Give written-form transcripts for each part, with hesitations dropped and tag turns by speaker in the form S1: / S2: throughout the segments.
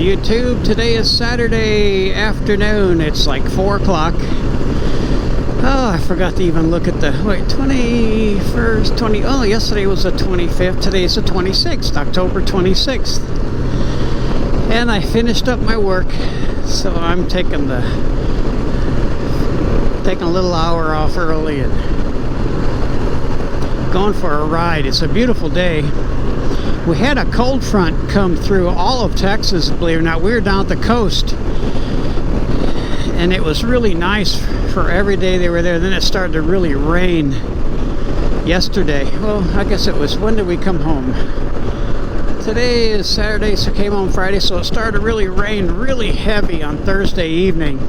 S1: YouTube. Today is Saturday afternoon. It's like 4 o'clock. Oh, I forgot to even look at the 21st, oh, yesterday was the 25th. Today is the 26th, October 26th. And I finished up my work, so I'm taking a little hour off early and going for a ride. It's a beautiful day. We had a cold front come through all of Texas, believe it or not. We were down at the coast, and it was really nice for every day they were there. Then it started to really rain yesterday. Well, I guess it was, when did we come home? Today is Saturday, so came home Friday, so it started to really rain really heavy on Thursday evening.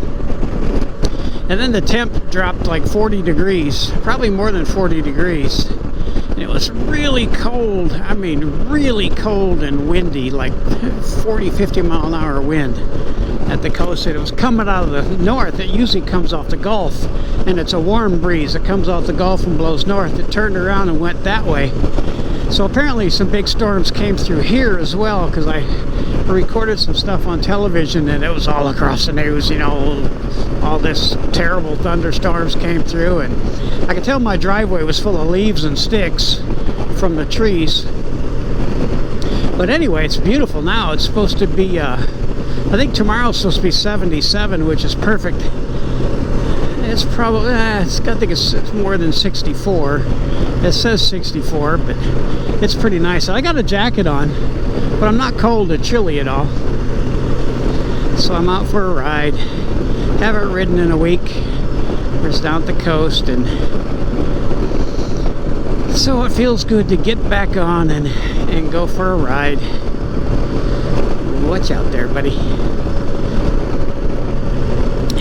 S1: And then the temp dropped like 40 degrees, probably more than 40 degrees. And it was really cold, I mean really cold and windy, like 40, 50 mile an hour wind at the coast. It was coming out of the north. It usually comes off the Gulf, and it's a warm breeze that comes off the Gulf and blows north. It turned around and went that way. So apparently some big storms came through here as well, because I recorded some stuff on television and it was all across the news, you know, all this terrible thunderstorms came through, and I could tell my driveway was full of leaves and sticks from the trees. But anyway, it's beautiful now. It's supposed to be, I think tomorrow's supposed to be 77, which is perfect. It's probably, I think it's more than 64. It says 64, but it's pretty nice. I got a jacket on, but I'm not cold or chilly at all. So I'm out for a ride. Haven't ridden in a week. We're just down at the coast, and so it feels good to get back on and go for a ride. Watch out there, buddy.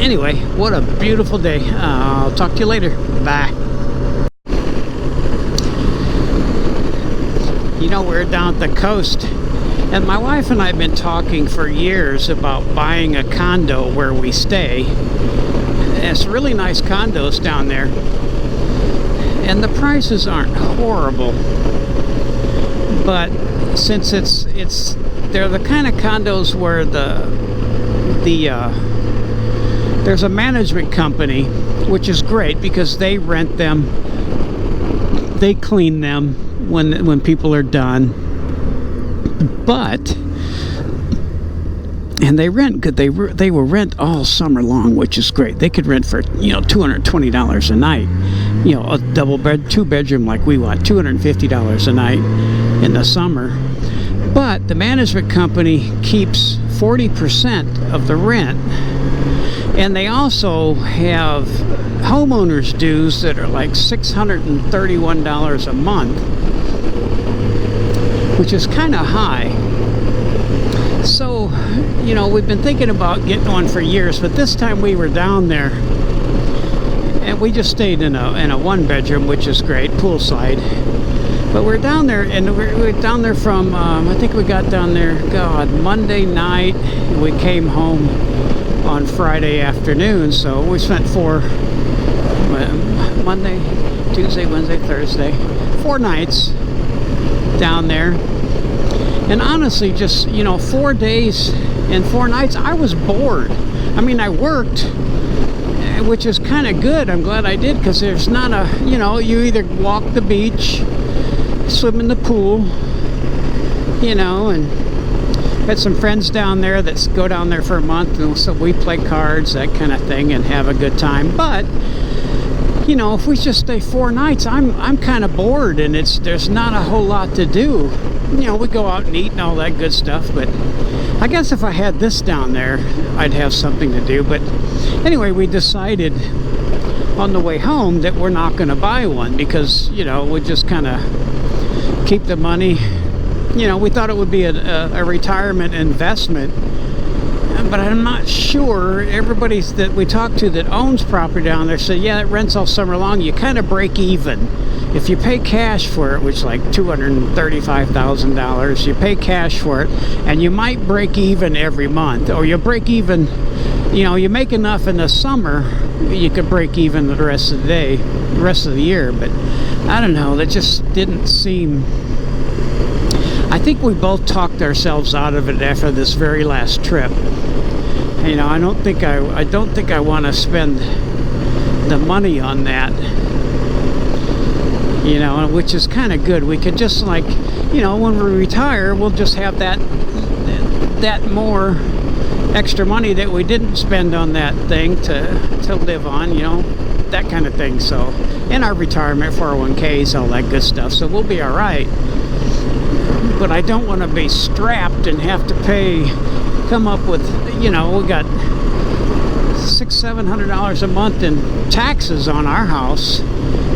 S1: Anyway, what a beautiful day. I'll talk to you later. Bye. You know, we're down at the coast, and my wife and I have been talking for years about buying a condo where we stay. It's really nice condos down there, and the prices aren't horrible, but since they're the kind of condos where there's a management company, which is great because they rent them, they clean them when people are done, and they rent good. They will rent all summer long, which is great. They could rent for, you know, $220 a night. You know, a double bed, 2-bedroom like we want, $250 a night in the summer. But the management company keeps 40% of the rent, and they also have homeowners dues that are like $631 a month, which is kind of high. So, you know, we've been thinking about getting one for years, but this time we were down there, and we just stayed in a 1-bedroom, which is great, poolside. But we're down there, and we're down there from, I think we got down there, Monday night, and we came home on Friday afternoon. So we spent Monday, Tuesday, Wednesday, Thursday, 4 nights down there. And honestly, just, you know, 4 days and 4 nights, I was bored. I mean, I worked, which is kind of good. I'm glad I did, because there's not a, you know, you either walk the beach, swim in the pool, you know, and had some friends down there that go down there for a month, and so we play cards, that kind of thing, and have a good time. But you know, if we just stay 4 nights, I'm kind of bored, and there's not a whole lot to do. You know, we go out and eat and all that good stuff, but I guess if I had this down there, I'd have something to do. But anyway, we decided on the way home that we're not going to buy one, because, you know, we just kind of keep the money. You know, we thought it would be a retirement investment, but I'm not sure. Everybody that we talked to that owns property down there said, yeah, it rents all summer long. You kind of break even. If you pay cash for it, which is like $235,000, you pay cash for it, and you might break even every month, or you break even, you know, you make enough in the summer, you could break even the rest of the year. But I don't know, that just didn't seem, I think we both talked ourselves out of it after this very last trip. You know, I don't think I want to spend the money on that. You know, which is kind of good. We could just, like, you know, when we retire, we'll just have that more extra money that we didn't spend on that thing to live on, you know, that kind of thing. So, in our retirement 401ks, all that good stuff. So we'll be all right. But I don't want to be strapped and have to come up with, you know, we got $600-700 a month in taxes on our house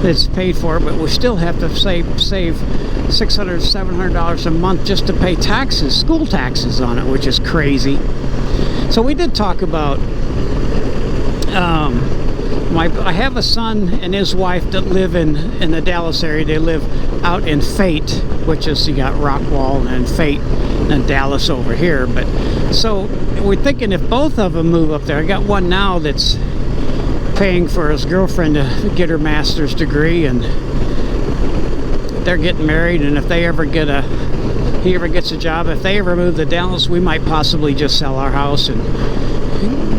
S1: that's paid for, but we still have to save $600-700 a month just to pay taxes, school taxes on it, which is crazy. So we did talk about I have a son and his wife that live in the Dallas area. They live out in Fate, which is, you got Rockwall and Fate and Dallas over here. But so we're thinking if both of them move up there. I got one now that's paying for his girlfriend to get her master's degree, and they're getting married, and if he ever gets a job, if they ever move to Dallas, we might possibly just sell our house and,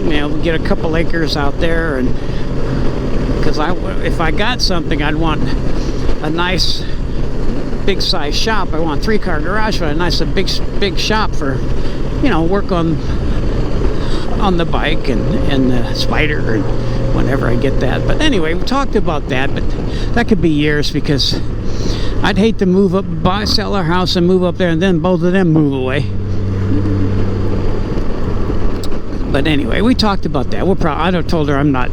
S1: you know, get a couple acres out there. And because if I got something, I'd want a nice big size shop. I want a 3-car garage, but a nice big shop for, you know, work on the bike and the Spider and whenever I get that. But anyway, we talked about that, but that could be years, because I'd hate to move up, sell our house and move up there, and then both of them move away. But anyway, we talked about that. I told her I'm not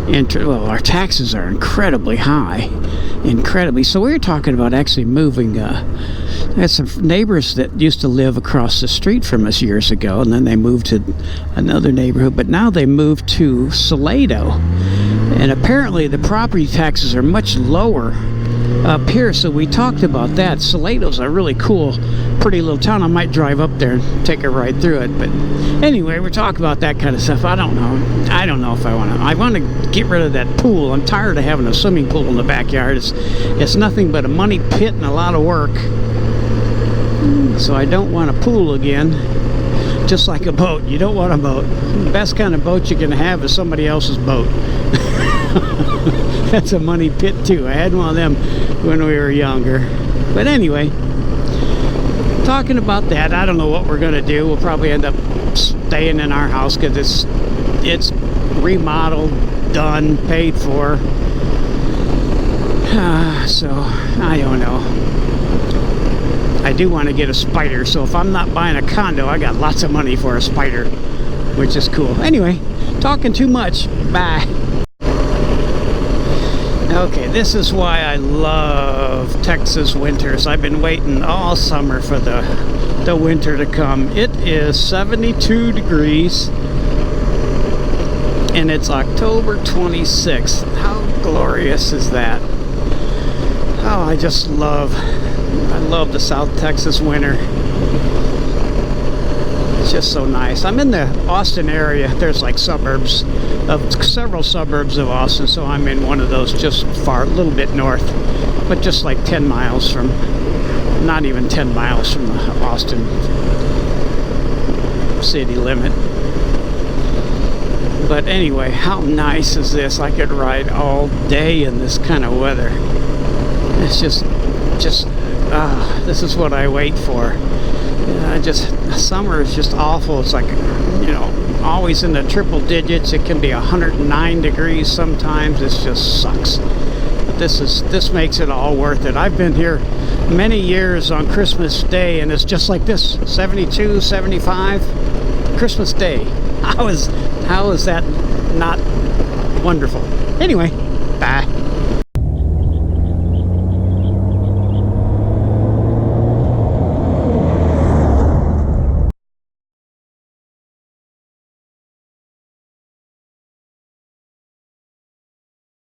S1: interested. Well, our taxes are incredibly high, so we were talking about actually moving. I had some neighbors that used to live across the street from us years ago, and then they moved to another neighborhood, but now they moved to Salado, and apparently the property taxes are much lower up here. So we talked about that. Salado's a really cool, pretty little town. I might drive up there and take a ride through it. But anyway, we're talking about that kind of stuff. I don't know if I want to get rid of that pool. I'm tired of having a swimming pool in the backyard. It's nothing but a money pit and a lot of work. So I don't want a pool again. Just like a boat, you don't want a boat. The best kind of boat you can have is somebody else's boat. That's a money pit too. I had one of them when we were younger. But anyway, talking about that, I don't know what we're gonna do. We'll probably end up staying in our house because it's remodeled, done, paid for. So I don't know. I do want to get a Spider, so if I'm not buying a condo, I got lots of money for a Spider, which is cool. Anyway, talking too much. Bye. Okay, this is why I love Texas winters. I've been waiting all summer for the winter to come. It is 72 degrees and it's October 26th. How glorious is that? Oh, I love the South Texas winter. It's just so nice. I'm in the Austin area. There's like several suburbs of Austin, so I'm in one of those just a little bit north, but just like 10 miles from, not even 10 miles from the Austin city limit. But anyway, how nice is this? I could ride all day in this kind of weather. It's just this is what I wait for. Summer is just awful. It's like, you know, always in the triple digits. It can be 109 degrees sometimes. It just sucks. But this makes it all worth it. I've been here many years on Christmas Day, and it's just like this, 72, 75, Christmas Day. How is that not wonderful? Anyway, bye.